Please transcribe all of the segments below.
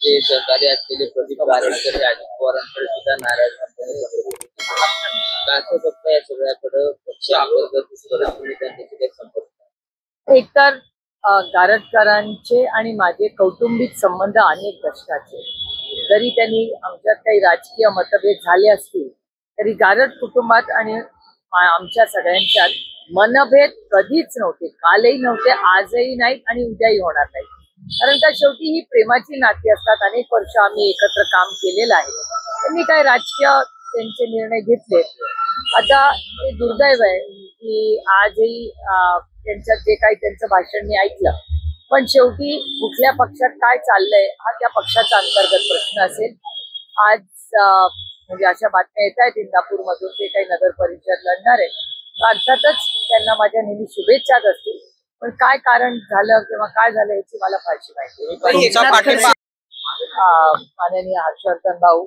जे सहकारी असलेले प्रदीप गारेकर हे अजित पवारांकडे सुद्धा नाराज असं फक्त या सगळ्याकडे पक्ष अंतर्गत त्यांनी संपर्क एकतर गारटकरांचे आणि माझे कौटुंबिक संबंध अनेक दशकाचे, जरी त्यांनी आमच्यात काही राजकीय मतभेद झाले असतील तरी गारट कुटुंबात आणि आमच्या सगळ्यांच्यात मनभेद कधीच नव्हते, कालही नव्हते, आजही नाहीत आणि उद्याही होणार नाही. कारण का शेवटी ही प्रेमाची नाती असतात. अनेक वर्ष आम्ही एकत्र काम केलेलं आहे. त्यांनी काय राजकीय त्यांचे निर्णय घेतले. आता हे दुर्दैव आहे की आजही त्यांच्यात जे काही त्यांचं भाषण मी ऐकलं, पण शेवटी कुठल्या पक्षात काय चाललंय हा त्या पक्षाचा अंतर्गत प्रश्न असेल. आज म्हणजे अशा बातम्या येत आहेत इंदापूरमधून ते काही नगर परिषद लढणार आहे. अर्थातच त्यांना माझ्या नेहमी शुभेच्छाच असतील, पण काय कारण झालं किंवा काय झालं याची मला फारशी माहिती. माननीय हर्षवर्धन भाऊ,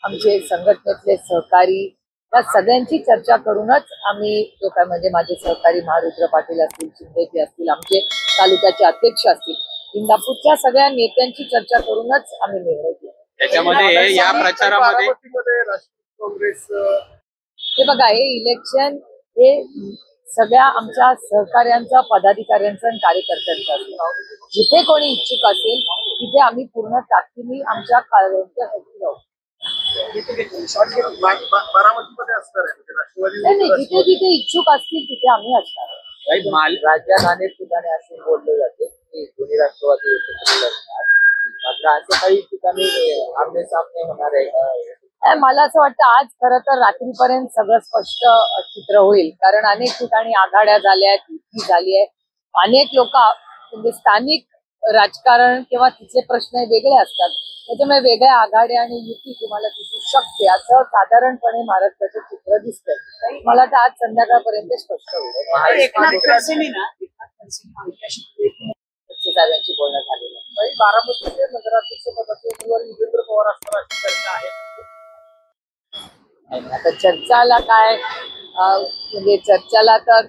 आमचे संघटनेतले सहकारी, या सगळ्यांची चर्चा करूनच आम्ही जो काय म्हणजे माझे सहकारी महारुद्र पाटील असतील, शिंदे असतील, आमचे तालुक्याचे अध्यक्ष असतील, इंदापूरच्या सगळ्या नेत्यांची चर्चा करूनच आम्ही निर्णय घेऊ. त्याच्यामध्ये या प्रचारामध्ये काँग्रेस हे बघा, हे इलेक्शन हे सगळ्या आमच्या सहकार्यांचा, पदाधिकाऱ्यांचा आणि कार्यकर्त्यांचा असतो. जिथे कोणी इच्छुक असेल तिथे आम्ही पूर्ण ताकदीने आमच्या कार्यासाठी राहू. जिथे जिथे इच्छुक असतील तिथे आम्ही असणार. राज्यात अनेक ठिकाणी असे बोलले जाते की दोन्ही राष्ट्रवादी एकत्र लढणार, मात्र असे काही ठिकाणी आमने सामने होणार आहे. मला असं वाटतं आज खरं तर रात्रीपर्यंत सगळं स्पष्ट चित्र होईल. कारण अनेक ठिकाणी आघाड्या झाल्या आहेत, युती झाली आहे. अनेक लोक म्हणजे स्थानिक राजकारण किंवा तिचे प्रश्न वेगळे असतात, त्याच्यामुळे वेगळ्या आघाड्या आणि युती तुम्हाला दिसू शकते असं साधारणपणे महाराष्ट्राचं चित्र दिसतंय. मला तर आज संध्याकाळपर्यंत स्पष्ट होईल. साहेबांची बोलणं झालेलं आहे. बारामतीचे नगराध्यक्ष पदाचे उमेदवार युगेंद्र पवार असणार अशी चर्चा आहे. आता चर्चाला काय म्हणजे चर्चाला तर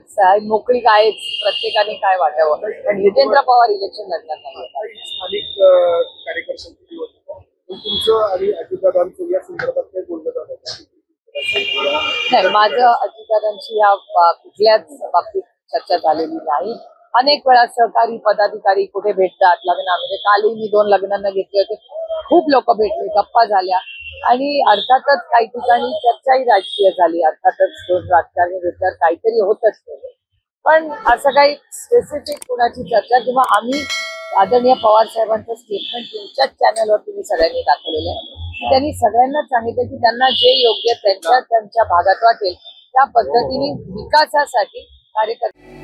मोकळी आहेच, प्रत्येकाने काय वाटावं, पण युगेंद्र पवार इलेक्शन लढणार नाही. स्थानिक कार्यकर्त्यांची तुमचं आणि अजितदादांचं या संदर्भात काही बोलणं झालं नाही. माझं अजितदादांची या कुठल्याच बाबतीत चर्चा झालेली नाही. अनेक वेळा सहकारी पदाधिकारी कुठे भेटतात, लग्नामध्ये, कालही मी 2 लग्नांना घेतले होते, खूप लोक भेटले, गप्पा झाल्या आणि अर्थातच काही ठिकाणी चर्चाही राजकीय झाली. अर्थातच 2 राजकारणी भेटल्यावर काहीतरी होतच नाही, पण असं काही स्पेसिफिक कुणाची चर्चा किंवा आम्ही आदरणीय पवार साहेबांचं स्टेटमेंट तुमच्याच चॅनलवर तुम्ही सगळ्यांनी दाखवलेलं आहे. त्यांनी सगळ्यांना सांगितलं की त्यांना जे योग्य त्यांच्या भागात वाटेल त्या पद्धतीने विकासासाठी कार्यकर्ते